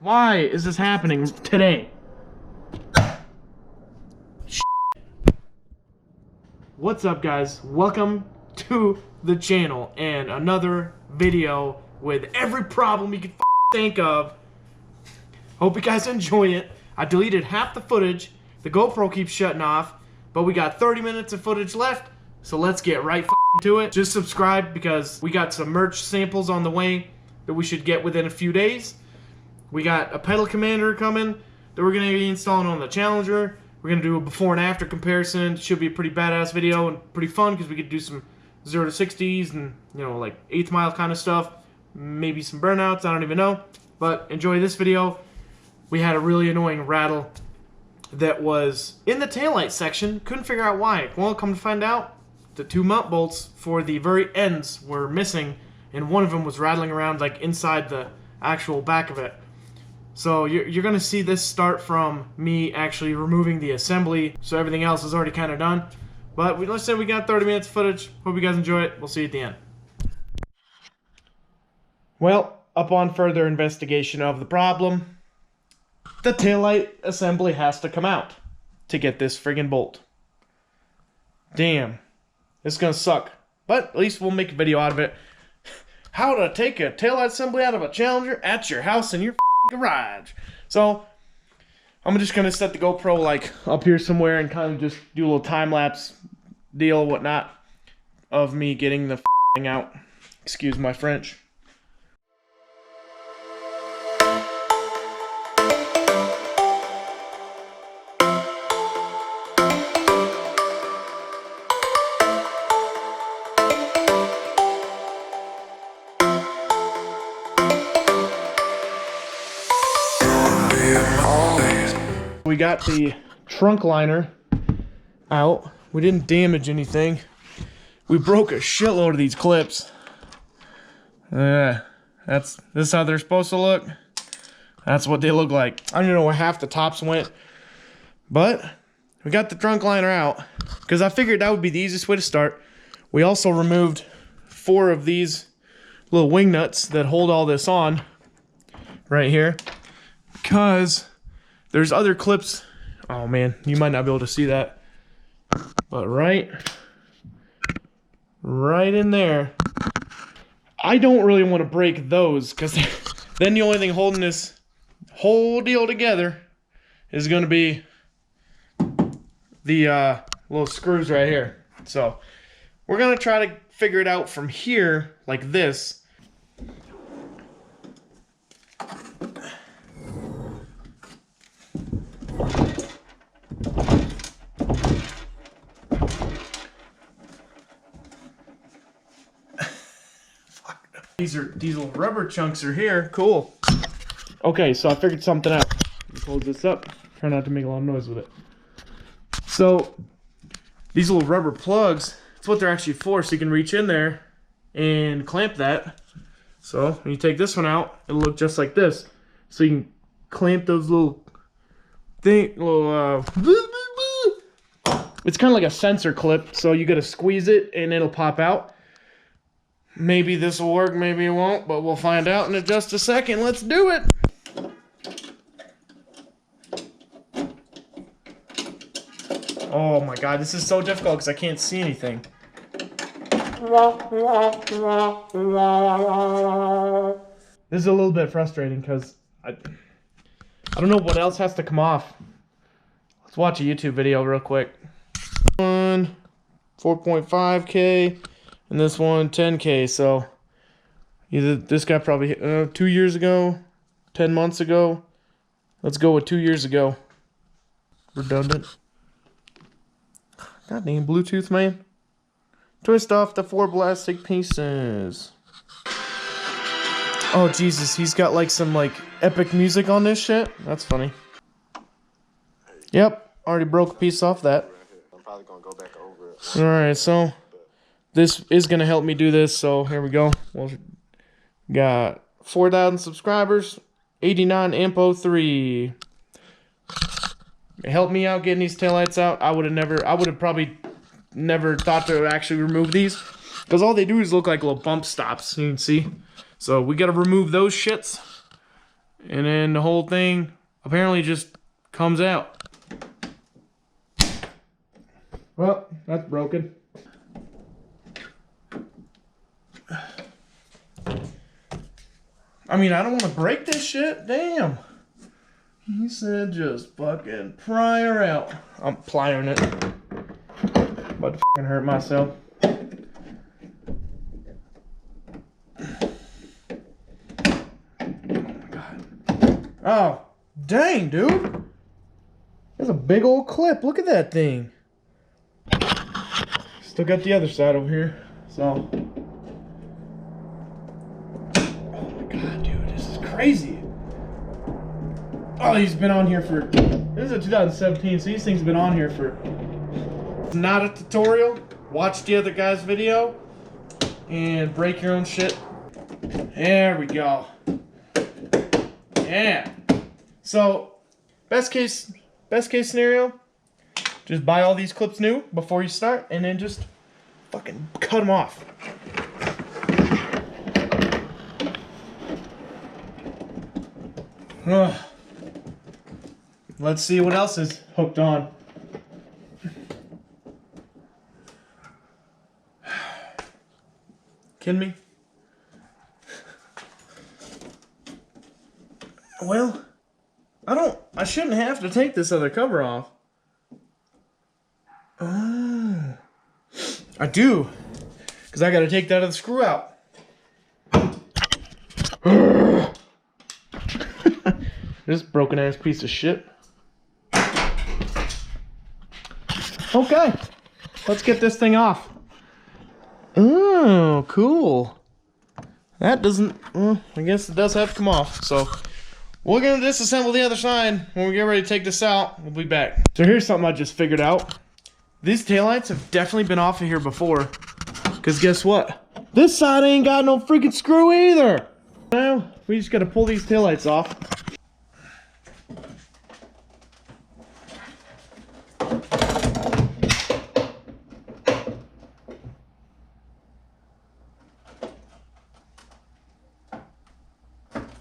Why is this happening today? What's up, guys? Welcome to the channel and another video with every problem you can think of. Hope you guys enjoy it. I deleted half the footage. The GoPro keeps shutting off, but we got 30 minutes of footage left, so let's get right to it. Just subscribe because we got some merch samples on the way that we should get within a few days. We got a pedal commander coming that we're going to be installing on the Challenger. We're going to do a before and after comparison. It should be a pretty badass video and pretty fun because we could do some 0 to 60s and, you know, like 8th mile kind of stuff. Maybe some burnouts, I don't even know. But enjoy this video. We had a really annoying rattle that was in the taillight section. Couldn't figure out why. Well, come to find out, the two mount bolts for the very ends were missing, and one of them was rattling around like inside the actual back of it. So you're going to see this start from me actually removing the assembly, so everything else is already kind of done. But let's say we got 30 minutes of footage. Hope you guys enjoy it. We'll see you at the end. Well, upon further investigation of the problem, the taillight assembly has to come out to get this friggin' bolt. Damn. It's going to suck. But at least we'll make a video out of it. How to take a taillight assembly out of a Challenger at your house in your garage. So I'm just gonna set the GoPro like up here somewhere and kind of just do a little time-lapse deal, whatnot, of me getting the thing out. Excuse my French. We got the trunk liner out. We didn't damage anything. We broke a shitload of these clips. This is how they're supposed to look. That's what they look like. I don't even know where half the tops went. But we got the trunk liner out because I figured that would be the easiest way to start. We also removed 4 of these little wing nuts that hold all this on right here, because there's other clips. Oh man, you might not be able to see that, but right in there, I don't really want to break those, because then the only thing holding this whole deal together is going to be the little screws right here. So we're going to try to figure it out from here like this. These little rubber chunks are here. Cool. Okay, so I figured something out. Close this up. Try not to make a lot of noise with it. So these little rubber plugs, that's what they're actually for, so you can reach in there and clamp that. So when you take this one out, it'll look just like this. So you can clamp those little it's kind of like a sensor clip, so you gotta squeeze it and it'll pop out. Maybe this will work, maybe it won't, but we'll find out in just a second. Let's do it! Oh my god, this is so difficult because I can't see anything. This is a little bit frustrating because I don't know what else has to come off. Let's watch a YouTube video real quick. One 4.5K. And this one, 10K, so either this guy probably 2 years ago, 10 months ago. Let's go with 2 years ago. Redundant. Goddamn Bluetooth, man. Twist off the 4 plastic pieces. Oh, Jesus, he's got like some like epic music on this shit. That's funny. Yep, already broke a piece off that. I'm probably gonna go back over it. Alright, so this is going to help me do this, so here we go. We'll got 4,000 subscribers, 89 AMPO3. Help me out getting these taillights out. I would have probably never thought to actually remove these, because all they do is look like little bump stops, you can see. So we got to remove those shits. And then the whole thing apparently just comes out. Well, that's broken. I mean, I don't want to break this shit. Damn. He said just fucking pry her out. I'm pliering it. About to fucking hurt myself. Oh, dang, dude. That's a big old clip. Look at that thing. Still got the other side over here. So. Oh my god, dude. This is crazy. Oh, he's been on here for. This is a 2017, so these things have been on here for. It's not a tutorial. Watch the other guy's video and break your own shit. There we go. Yeah. So, best case scenario, just buy all these clips new before you start, and then just fucking cut them off. Let's see what else is hooked on. Kidding me? Well, I shouldn't have to take this other cover off. Oh. I do. Because I got to take that other screw out. This broken ass piece of shit. Okay. Let's get this thing off. Oh, cool. That doesn't, well, I guess it does have to come off. So we're going to disassemble the other side. When we get ready to take this out, we'll be back. So here's something I just figured out. These taillights have definitely been off of here before. Because guess what? This side ain't got no freaking screw either. Now, we just got to pull these taillights off.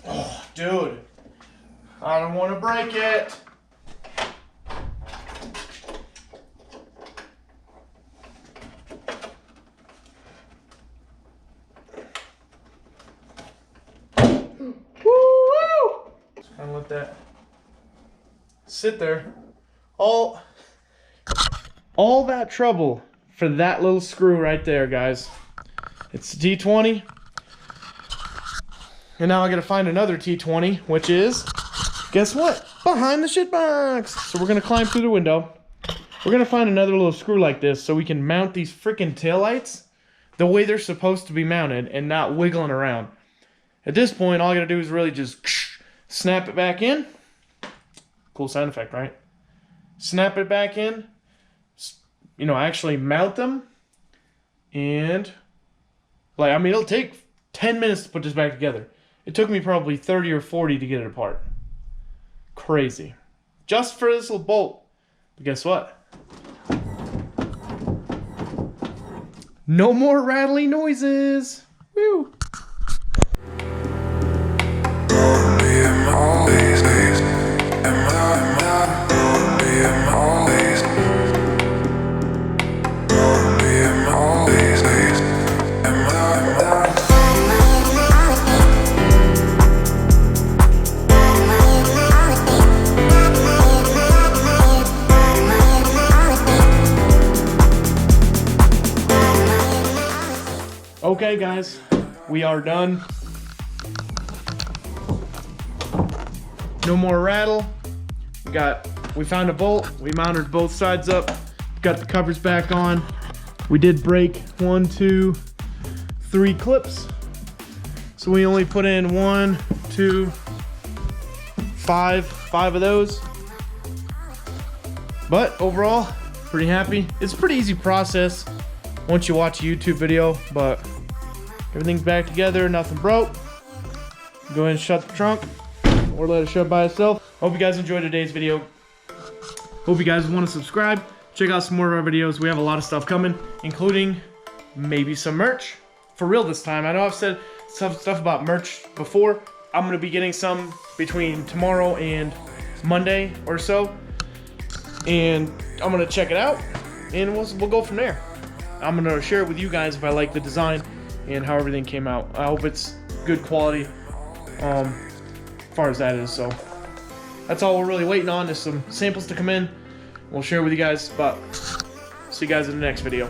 Oh, dude. I don't want to break it. Woo! Just gonna let that sit there. All that trouble for that little screw right there, guys. It's the T20. And now I gotta find another T20, which is, guess what? Behind the shit box. So we're gonna climb through the window. We're gonna find another little screw like this so we can mount these freaking taillights the way they're supposed to be mounted and not wiggling around. At this point, all I gotta do is really just snap it back in. Cool sound effect, right? Snap it back in. You know, actually mount them. And, like, I mean, it'll take 10 minutes to put this back together. It took me probably 30 or 40 to get it apart. Crazy. Just for this little bolt. But guess what? No more rattly noises. Woo! Okay, guys, we are done. No more rattle. We found a bolt. We mounted both sides up. Got the covers back on. We did break 1, 2, 3 clips. So we only put in 1, 2, 5 of those. But overall, pretty happy. It's a pretty easy process once you watch a YouTube video, but everything's back together, nothing broke. Go ahead and shut the trunk or let it shut by itself. Hope you guys enjoyed today's video. Hope you guys want to subscribe. Check out some more of our videos. We have a lot of stuff coming, including maybe some merch. For real this time. I know I've said some stuff about merch before. I'm gonna be getting some between tomorrow and Monday or so, and I'm gonna check it out, and we'll go from there. I'm gonna share it with you guys if I like the design and how everything came out. I hope it's good quality, as far as that is. So that's all we're really waiting on is some samples to come in. We'll share with you guys, but see you guys in the next video.